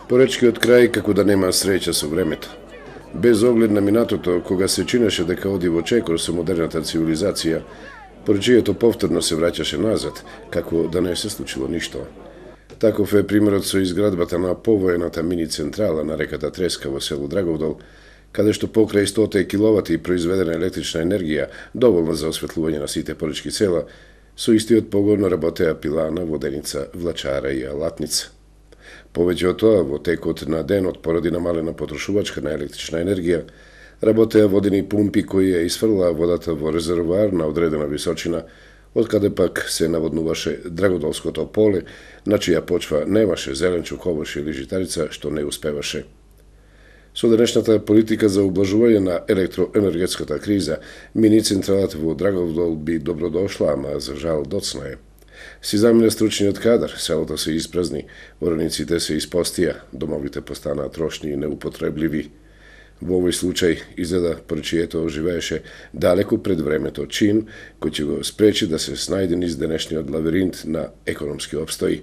Поречкиот крај како да нема среќа со времето. Без оглед на минатото, кога се чинеше дека оди во чекор со модерната цивилизација, поречието повторно се враќаше назад, како да не се случило ништо. Таков е примерот со изградбата на повоената мини централа на реката Треска во село Драговдол, каде што покрај 100 киловати произведена електрична енергија, доволна за осветлување на сите поречки села, со истиот погон работеа пилана, воденица, влачара и алатница. Повеќе од тоа, во текот на денот, поради намалена потрошувачка на електрична енергија, работеа водени пумпи кои ја изфрлаа водата во резервоар на одредена височина, од каде пак се наводнуваше Драгодолското поле, на чија почва немаше зеленчук, овошје или житарица, што не успеваше. Со денешната политика за ублажување на електроенергетската криза, мини централата во Драговдол би добродошла, ама за жал доцна е. Си замина стручниот кадар, селото се испразни, вораниците се испостија, домовите постанаа трошни и неупотребливи. Во овој случај, изгледа, поречието оживееше далеку пред времето чин, кој ќе го спречи да се снајде низ денешниот лавиринт на економски обстои.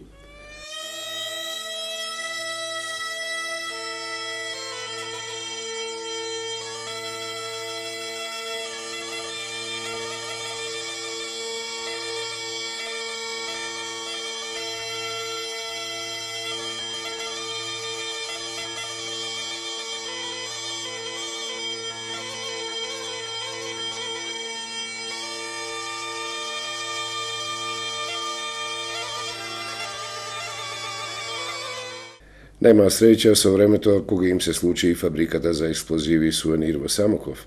Нема среќа со времето кога им се случи и фабриката за експлозиви и сувенир во Самоков.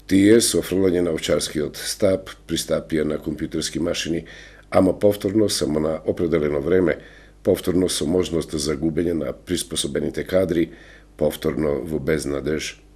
Тие со фрлање на овчарскиот стап пристапија на компјутерски машини, ама повторно само на определено време, повторно со можност за губење на приспособените кадри, повторно во безнадеж.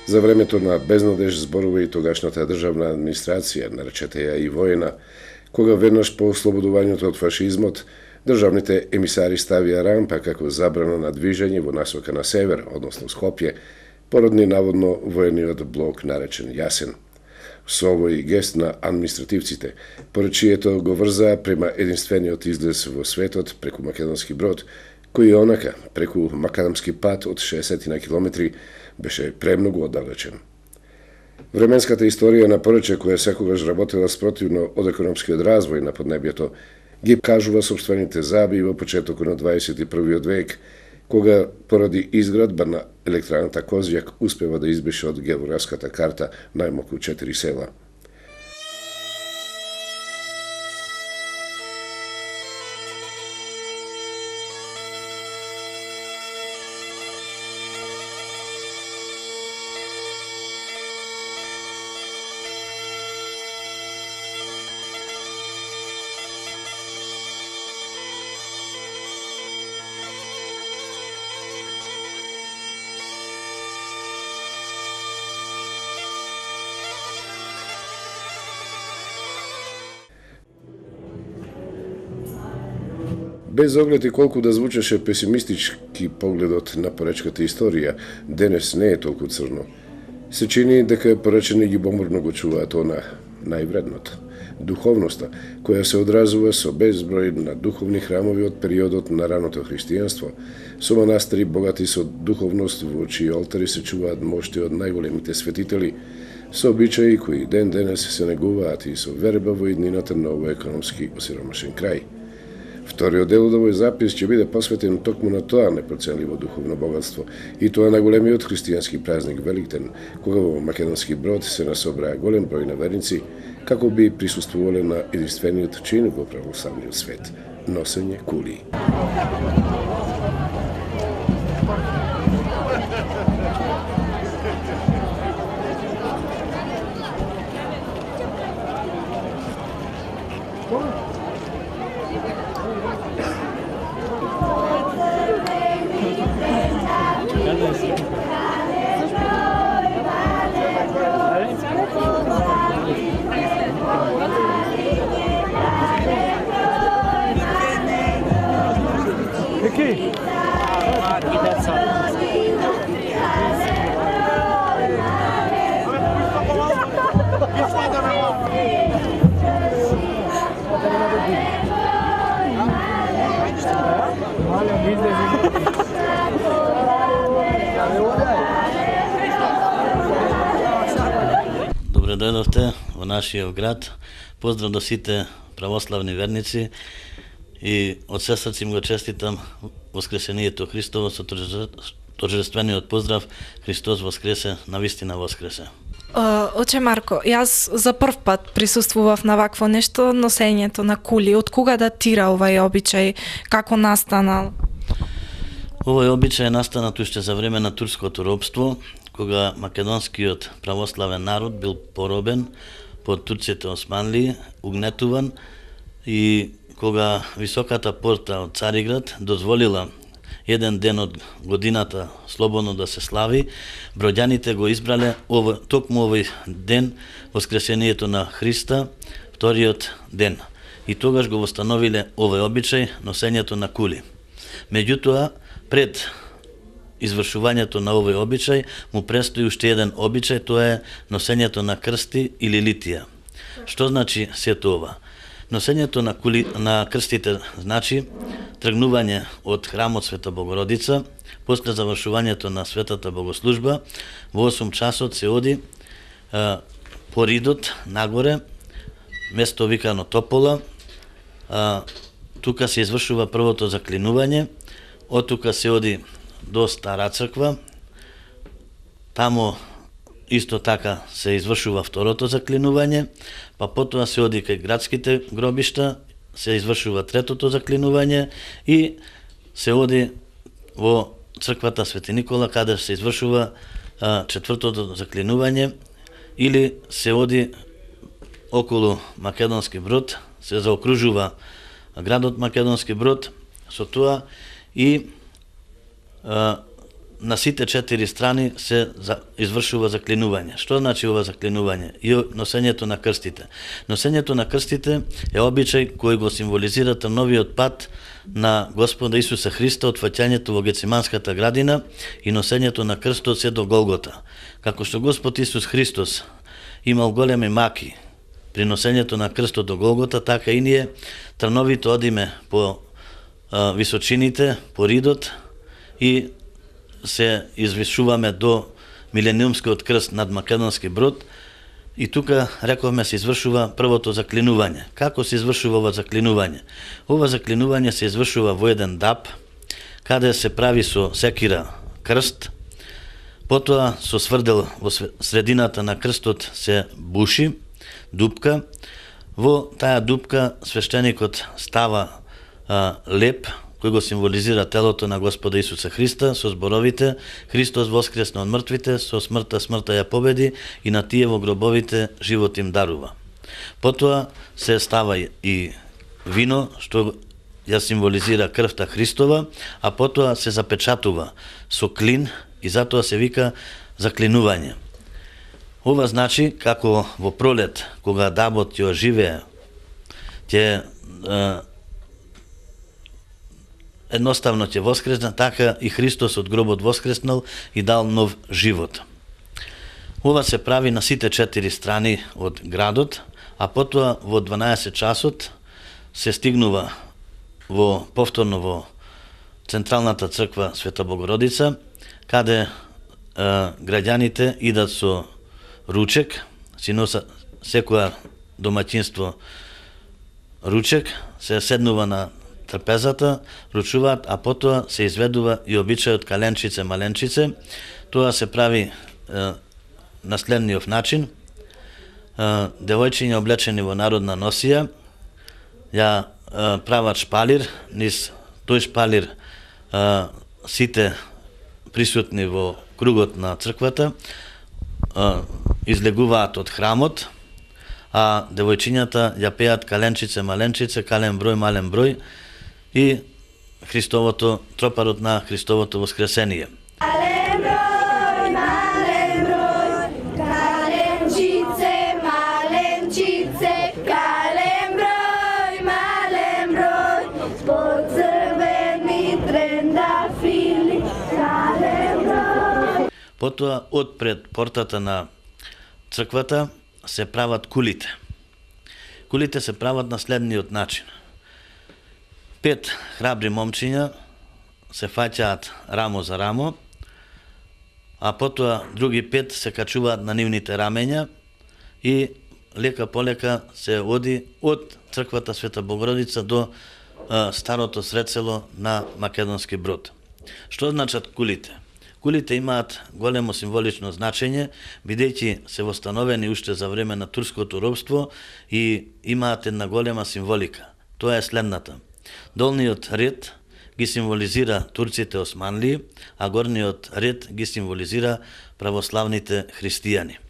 За времето на безнадеж зборува и тогашната државна администрација, наречете ја и воена, кога веднаш по ослободувањето од фашизмот, државните емисари ставија рампа како забрана на движење во насока на север, односно Скопје, породни наводно воениот блок наречен Јасен. Со овој гест на административците, поречието го врзаа према единствениот излез во светот преку Македонски брод, кој онака, преку макадамски пат од 60 на километри, беше премногу оддалечен. Временската историја на порече која секогаш работела спротивно од економскиот развој на поднебјето, ги кажува собствените заби во почетокот на 21. век, кога поради изградба на електраната Козјак успева да избеше од географската карта најмалку 4 села. Без оглед и колку да звучеше песимистички погледот на поречката историја, денес не е толку црно. Се чини дека поречени љубоморно го чуваат она највредното – духовноста, која се одразува со безброј на духовни храмови од периодот на раното христијанство, со манастири богати со духовност во чии олтари се чуваат мошти од најголемите светители, со обичаи кои ден денес се негуваат и со верба во иднината на овој економски осиромашен крај. Вториот дел од овој запис ќе биде посветен токму на тоа непроценливо духовно богатство и тоа на големиот христијански празник Великден, кога во Македонски Брод се насобраа голем број на верници, како би присуствувале на единствениот чин во православниот свет – носење кули. Добре дојдовте во нашиот град. Поздрав до сите православни верници и од се срце им го честитам Воскресението Христово со торжествениот поздрав Христос воскресе, навистина воскресе. Оче Марко, јас за прв пат присуствував на вакво нешто, носењето на кули. Од кога датира овај обичај? Како настанал? Овој обичај настанат уште за време на турското робство, кога македонскиот православен народ бил поробен под турците османли, угнетуван и кога високата порта од Цариград дозволила еден ден од годината слободно да се слави, броѓаните го избрале токму овој ден, Воскресението на Христа, вториот ден. И тогаш го восстановиле овој обичај, носењето на кули. Меѓутоа, пред извршувањето на овој обичај, му престои уште еден обичај, тоа е носењето на крсти или литија. Што значи сето ова? Носењето на крстите значи тргнување од храмот Света Богородица, после завршувањето на светата богослужба, во 8 часот се оди по ридот нагоре, место викано Топола, тука се извршува првото заклинување, од тука се оди до Стара црква, тамо исто така се извршува второто заклинување, па потоа се оди кај градските гробишта, се извршува третото заклинување и се оди во црквата Свети Никола, каде се извршува четвртото заклинување, или се оди околу Македонски Брод, се заокружува градот Македонски Брод со тоа и на сите 4 страни се извршува заклинување. Што значи ова заклинување? И носењето на крстите. Носењето на крстите е обичај кој го символизира трновиот пат на Господа Исуса Христа од фаќањето во Гециманската градина и носењето на крстот се до Голгота. Како што Господ Исус Христос имал големи маки при носењето на крстот до Голгота, така и ние трновите одиме по височините, по ридот и се извишуваме до милениумскиот крст над Македонски Брод и тука, рековме, се извршува првото заклинување. Како се извршува ова заклинување? Ова заклинување се извршува во еден даб, каде се прави со секира крст, потоа со сврдел во средината на крстот се буши, дупка, во таа дупка свештеникот става леп, кој го символизира телото на Господа Исуса Христа, со зборовите Христос воскресна од мртвите, со смртта ја победи и на тие во гробовите живот им дарува. Потоа се става и вино, што ја символизира крвта Христова, а потоа се запечатува со клин и затоа се вика заклинување. Ова значи, како во пролет, кога дабот ја живее, ќе едноставно ќе воскресне, така и Христос од гробот воскреснал и дал нов живот. Ова се прави на сите 4 страни од градот, а потоа во 12 часот се стигнува повторно во Централната црква Света Богородица, каде граѓаните идат со ручек, си носа секоја домаќинство ручек, се седнува на трпезата, ручуваат, а потоа се изведува и обичајот каленчице, маленчице. Тоа се прави на следниот начин. Девојчиња облечени во народна носија, ја прават шпалир, низ тој шпалир сите присутни во кругот на црквата излегуваат од храмот, а девојчињата ја пеат каленчице, маленчице, кален број, мален број и Христовото, тропарот на Христовото воскресение. Потоа, од пред портата на црквата се прават кулите. Кулите се прават на следниот начин. 5 храбри момчиња се фаќаат рамо за рамо, а потоа други 5 се качуваат на нивните рамења и лека полека се оди од црквата Света Богородица до старото средсело на Македонски Брод. Што значат кулите? Кулите имаат големо символично значење, бидејќи се восстановени уште за време на турското робство и имаат една голема символика. Тоа е следната. Долниот ред ги символизира турците османли, а горниот ред ги символизира православните христијани.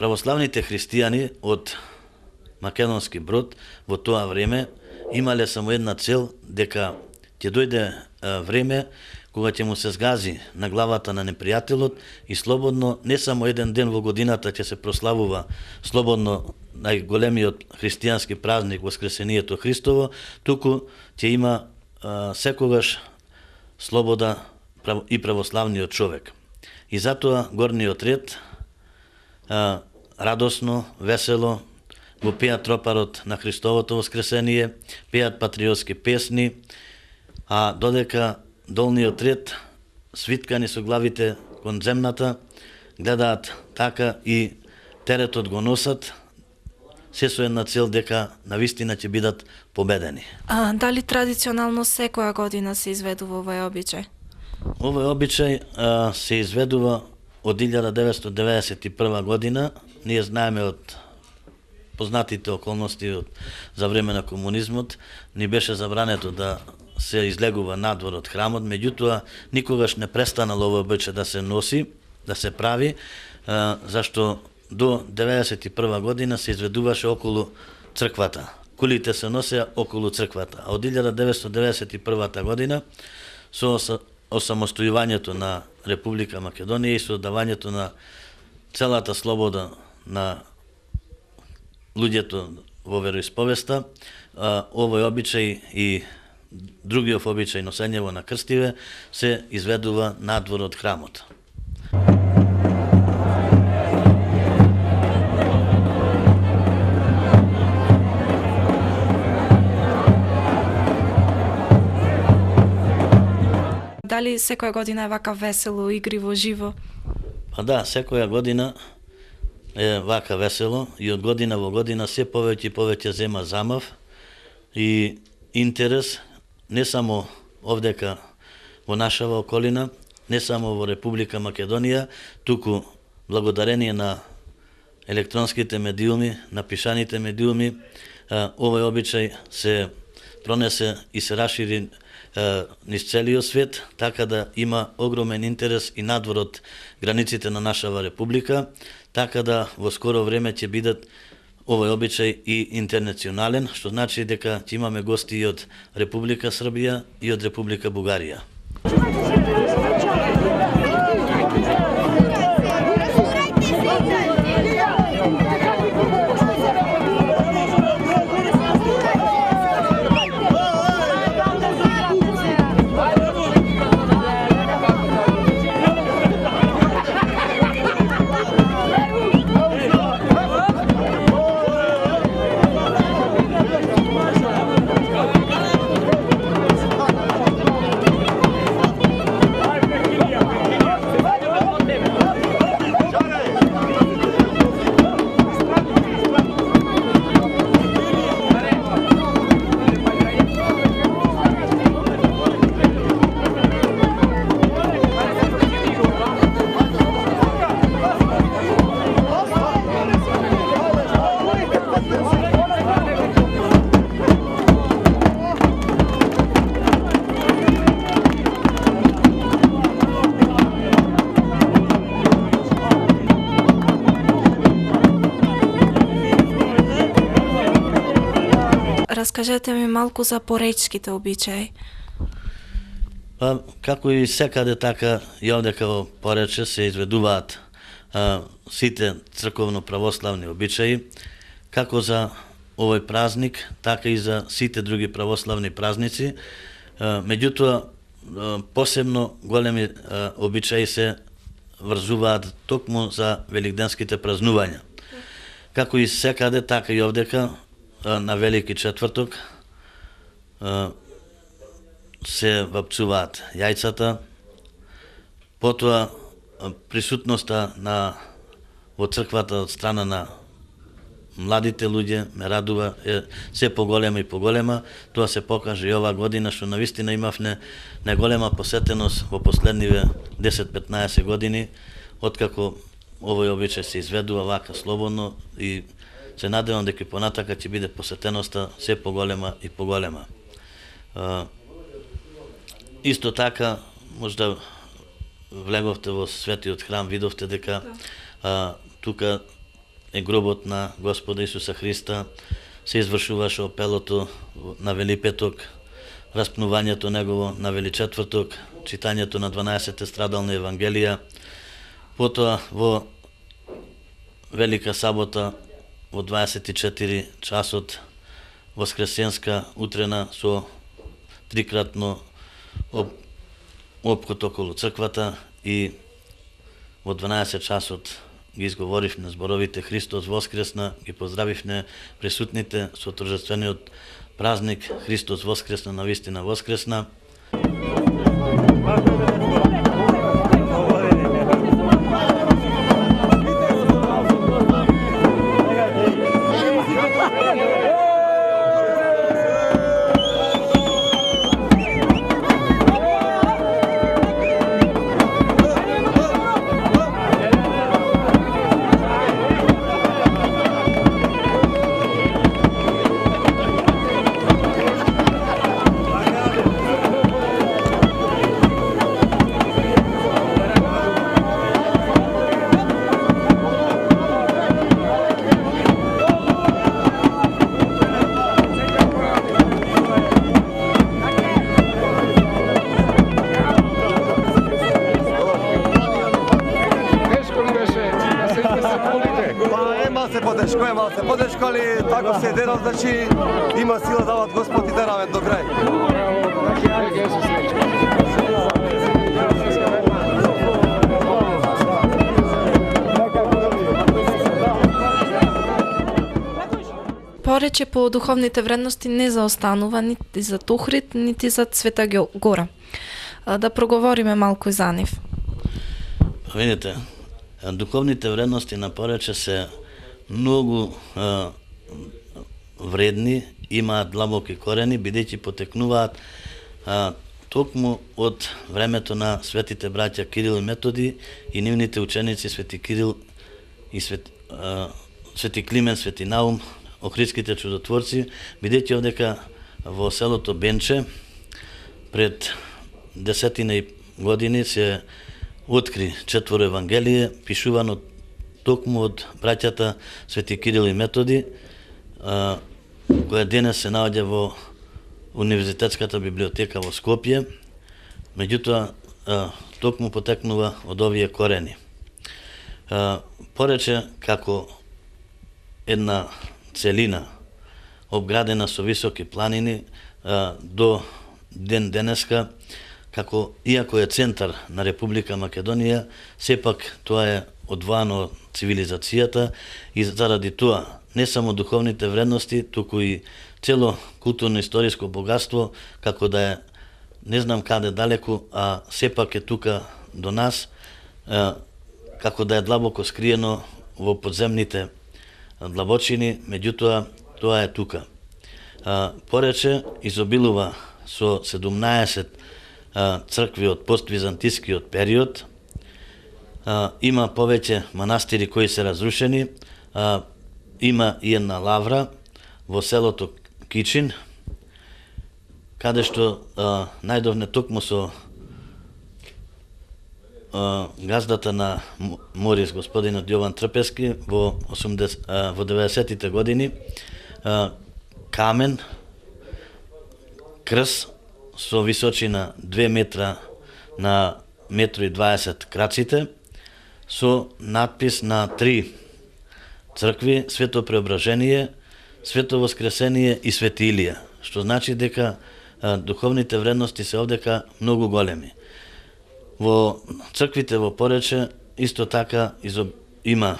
Православните христијани од Македонски Брод во тоа време имале само една цел, дека ќе дојде време кога ќе му се згази на главата на непријателот и слободно, не само еден ден во годината ќе се прославува слободно најголемиот христијански празник Воскресението Христово, туку ќе има секогаш слобода и православниот човек. И затоа горниот ред радосно, весело го пеат тропарот на Христовото Воскресение, пеат патриотски песни, а додека долниот ред, свиткани со главите кон земната, гледаат така и теретот го носат, се со една цел дека навистина ќе бидат победени. Дали традиционално секоја година се изведува овој обичај? Овој обичај се изведува од 1991 година. Ние знаеме од познатите околности за време на комунизмот, ни беше забрането да се излегува надвор од храмот, меѓутоа никогаш не престанал овој обичај да се носи, да се прави, зашто до 1991 година се изведуваше околу црквата. Кулите се носеа околу црквата. А од 1991 година со осамостојувањето на Република Македонија и со давањето на целата слобода на луѓето во вероисповеста, овој обичај и другиот обичај носењево на крстиве се изведува надвор од храмот. Дали секоја година е вака весело, игриво, живо? Па да, секоја година е вака весело и од година во година се повеќе и повеќе зема замав и интерес не само овдека во нашава околина, не само во Република Македонија, туку благодарение на електронските медиуми, на пишаните медиуми, овој обичај се пронесе и се расшири низ целиот свет, така да има огромен интерес и надвор од границите на нашава република, така да во скоро време ќе бидат овој обичај и интернационален, што значи дека ќе имаме гости и од Република Србија и од Република Бугарија. раскажете ми малку за поречките обичаи. Па, како и секаде така и овде како Порече се изведуваат сите црковно-православни обичаи, како за овој празник, така и за сите други православни празници. Меѓутоа, посебно големи обичаи се врзуваат токму за великденските празнувања. Како и секаде, така и овдека на Велики четврток се вапцуваат јајцата, потоа присутноста во црквата од страна на младите луѓе ме радува, е се поголема и поголема. Тоа се покаже и оваа година, што навистина имавме најголема посетеност во последниве 10-15 години, откако овој обичај се изведува вака слободно, и се надевам дека понатака ќе биде посетеноста се поголема и поголема. Исто така, можда влеговте во светиот храм, видовте дека тука е гробот на Господа Исуса Христа, се извршуваше опелото на Велипеток, распнувањето негово на Величетврток, читањето на 12 страдални Евангелија, потоа во Велика сабота во 24 часот воскресенска утрена со трикратно опкот околу црквата, и во 12 часот ги изговоривме зборовите Христос воскресна, ги поздравивме присутните со торжествениот празник Христос воскресна, навистина воскресна. Подешко, али тако се дерав, значи има сила дават Господ и деравен до крај. Порече по духовните вредности не заостанува нити за Тухрид, нити за Света Гора. Да проговориме малку за нив. Видите, духовните вредности на Порече се многу вредни, имаат длабоки корени, бидејќи потекнуваат токму од времето на светите браќа Кирил и Методи и нивните ученици Свети Кирил и Свети Климен, Свети Наум, Охридските чудотворци, бидејќи овдека во селото Бенче пред 10 години се откри 4 Евангелие, пишувано токму од браќата Свети Кирил и Методи, која денес се наоѓа во Универзитетската библиотека во Скопје. Меѓутоа, токму потекнува од овие корени. Порече како една целина, обградена со високи планини, до ден денеска, како иако е центар на Република Македонија, сепак тоа е одвоено од цивилизацијата, и заради тоа не само духовните вредности, туку и цело културно-историско богатство, како да е не знам каде далеку, а сепак е тука до нас, како да е длабоко скриено во подземните длабочини, меѓутоа тоа е тука. Порече изобилува со 17 цркви од поствизантискиот период, има повеќе манастири кои се разрушени, има и една лавра во селото Кичин, каде што најдовне токму со газдата на Морис, господинот Јован Трпески, во 90-тите години, камен крст со височина 2 метра на 1,20 м краците, со надпис на 3 цркви: Свето Преображение, Свето Воскресение и Свети Илија, што значи дека духовните вредности се овдека многу големи. Во црквите во Порече исто така има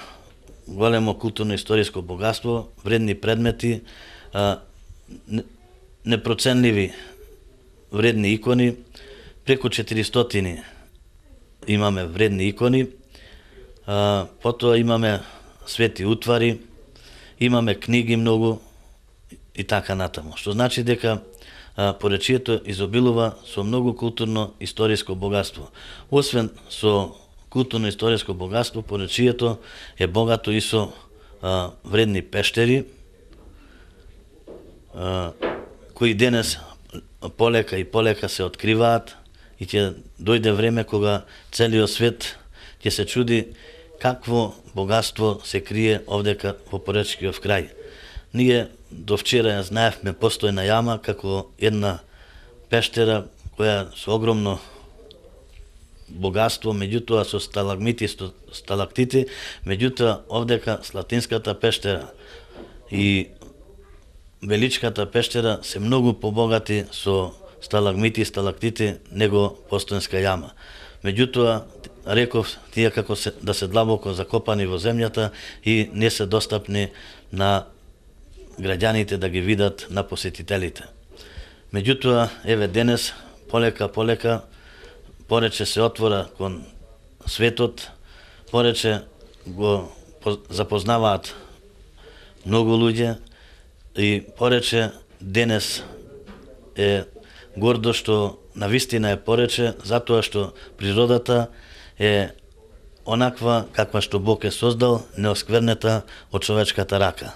големо културно-историско богатство, вредни предмети, непроценливи вредни икони, преку 400 имаме вредни икони, потоа имаме свети утвари, имаме книги многу и така натаму. Што значи дека Поречието изобилува со многу културно-историско богатство. Освен со културно-историско богатство, Поречието е богато и со вредни пештери, кои денес полека и полека се откриваат и ќе дојде време кога целиот свет ќе се чуди какво богатство се крие овдека во Поречкиот крај. Ние до вчера ја знаевме постојна јама како една пештера која со огромно богатство, меѓутоа со сталагмити, сталактити, меѓутоа овдека Слатинската пештера и Величката пештера се многу побогати со сталагмити и сталактити него постојнска јама. Меѓутоа, реков, тие како да се длабоко закопани во земјата и не се достапни на граѓаните да ги видат, на посетителите. Меѓутоа, еве денес, полека, Порече се отвора кон светот, Порече го запознаваат многу луѓе и Порече денес е гордо што навистина е Порече, затоа што природата е онаква каква што Бог е создал, неосквернета од човечката рака.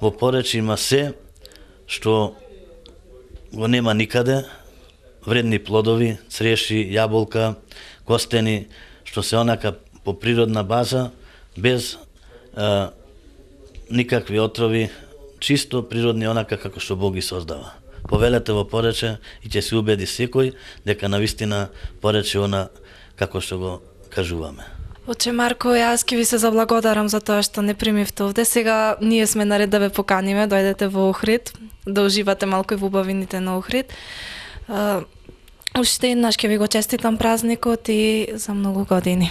Во Порече има се што го нема никаде, вредни плодови, цреши, јаболка, костени, што се онака по природна база, без никакви отрови, чисто природни онака како што Бог ги создава. Повелете во Порече и ќе се убеди секој дека навистина Порече она како што го кажуваме. Оче Марко, јас ќе ви се заблагодарам за тоа што не примивте овде. Сега ние сме наред да ве поканиме, дојдете во Охрид, да уживате малку и во убавините на Охрид. Уште еднаш ќе ви го честитам празникот и за многу години.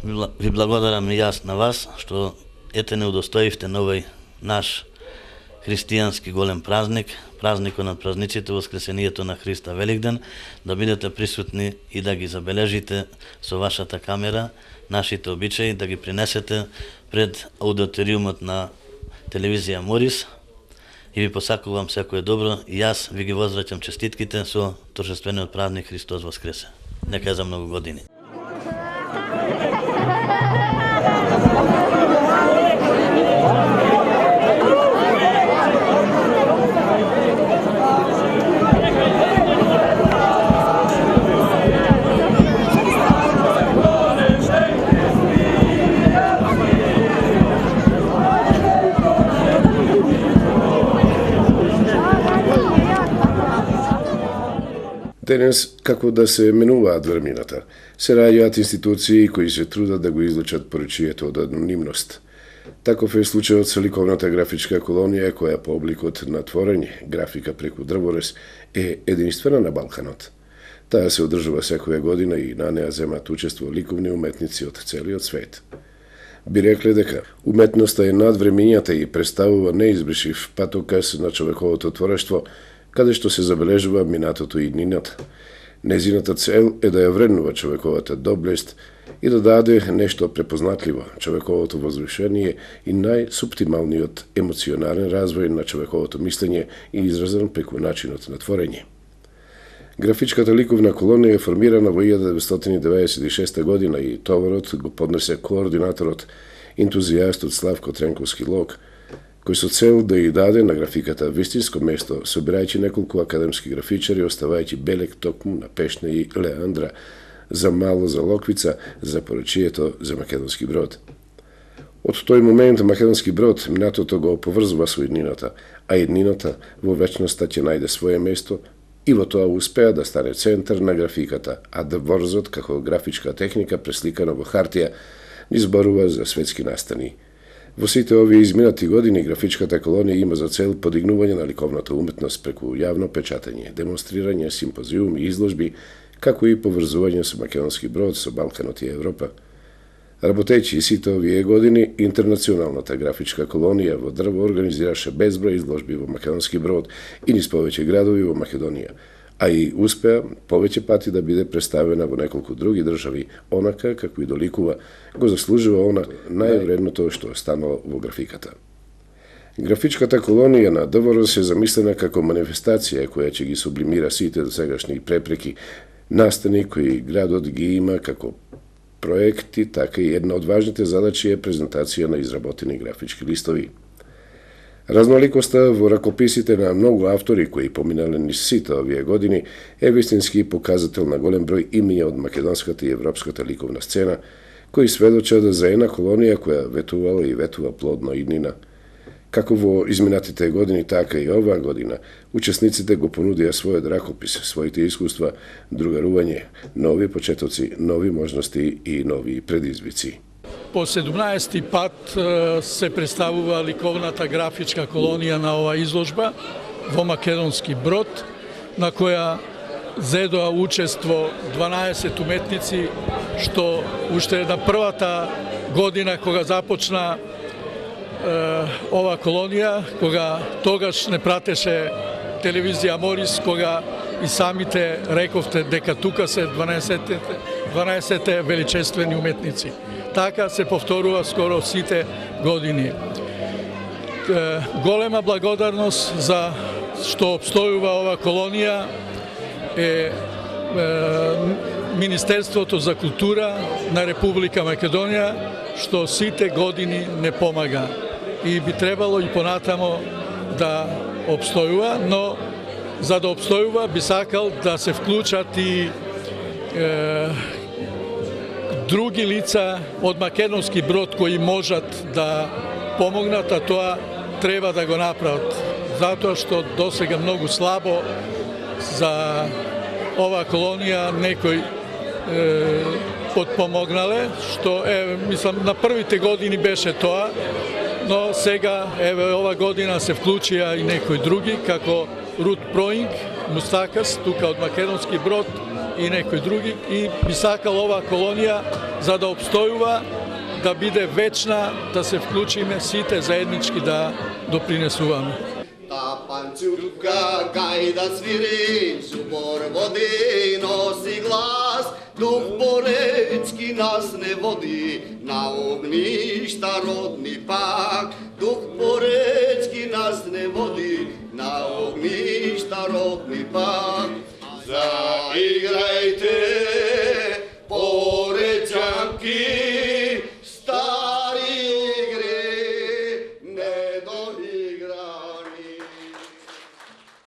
Ви благодарам и јас на вас што ете не удостоивте на овој наш христијански голем празник, празникот на празниците, Воскресението на Христа Великден, да бидете присутни и да ги забележите со вашата камера нашите обичаи, да ги принесете пред аудиториумот на телевизија Морис и ви посакувам секое добро и јас ви ги возвраќам честитките со торжествениот празник Христос Воскресе. Нека е за многу години. Денес, како да се менуваат времината, се раѓаат институции кои се трудат да го излучат поречието од анонимност. Таков е случајот со ликовната графичка колонија, која по обликот на творење, графика преку дрворез, е единствена на Балканот. Таа се одржува секоја година и на неа земат учество ликовни уметници од целиот свет. Би рекле дека уметноста е над времињата и представува неизбришив патоказ на човековото творештво, каде што се забележува минатото и днината. Незината цел е да ја вреднува човековата доблест и да даде нешто препознатливо, човековото возвишение и најсуптималниот емоционален развој на човековото мислење и изразен преку начинот на творење. Графичката ликовна колонија е формирана во 1996 година и товарот го поднесе координаторот, ентузијастот Славко Тренковски Лог, кој со цел да ја даде на графиката вистинско место, собирајќи неколку академски графичари, оставајќи белег токму на Пешна и Леандра, за Мало за Локвица, за Поречието, за Македонски Брод. Од тој момент Македонски Брод минатото го поврзува со иднината, а иднината во вечноста ќе најде своје место и во тоа успеа да стане центар на графиката, а дворзот како графичка техника пресликана во хартија ни зборува за светски настани. Во сите овие изминати години графичката колонија има за цел подигнување на ликовната уметност преку јавно печатање, демонстрирање, симпозиуми, изложби, како и поврзување со Македонски брод, со Балканот и Европа. Работејќи сите овие години, интернационалната графичка колонија во дрво организираше безброј изложби во Македонски брод и низ повеќе градови во Македонија, а и успеа повеќе пати да биде представена во неколку други држави, онака како и доликува, го заслужува она највредното што останало во графиката. Графичката колонија на ДВР се замислена како манифестација која ќе ги сублимира сите досегашни препреки, настани кои градот ги има како проекти, така и една од важните задачи е презентација на изработени графички листови. Разноликоста во ракописите на многу автори кои поминале низ сите овие години е вистински показател на голем број имиња од македонската и европската ликовна сцена, кои сведочат за една колонија која ветувала и ветува плодно иднина. Како во изминатите години, така и оваа година, учесниците го понудија својот ракопис, своите искуства, другарување, нови почетоци, нови можности и нови предизвици. По 17 пат се представува ликовната графичка колонија на оваа изложба во Македонски брод, на која зедоа учество 12 уметници, што уште на првата година кога започна ова колонија, кога тогаш не пратеше телевизија Морис, кога и самите рековте дека тука се 12 величествени уметници. Така се повторува скоро сите години. Голема благодарност за што обстојува ова колонија е Министерството за култура на Република Македонија, што сите години не помага. И би требало и понатамо да обстојува, но за да обстојува би сакал да се вклучат и други лица од Македонски брод кои можат да помогнат, а тоа треба да го направат. Затоа што досега многу слабо за ова колонија некој подпомогнале, што мислам на првите години беше тоа, но сега ова година се вклучија и некои други, како Рут Проинг, Мустакас, тука од Македонски брод и некои други, и би сакал ова колонија за да обстојува, да биде вечна, да се вклучиме сите заеднички да допринесуваме. Та панцурка кај да свири, зубор води, носи глас, дух поречки нас не води, на огништа родни пак. Дух поречки нас не води, на огништа родни пак. Заиграјте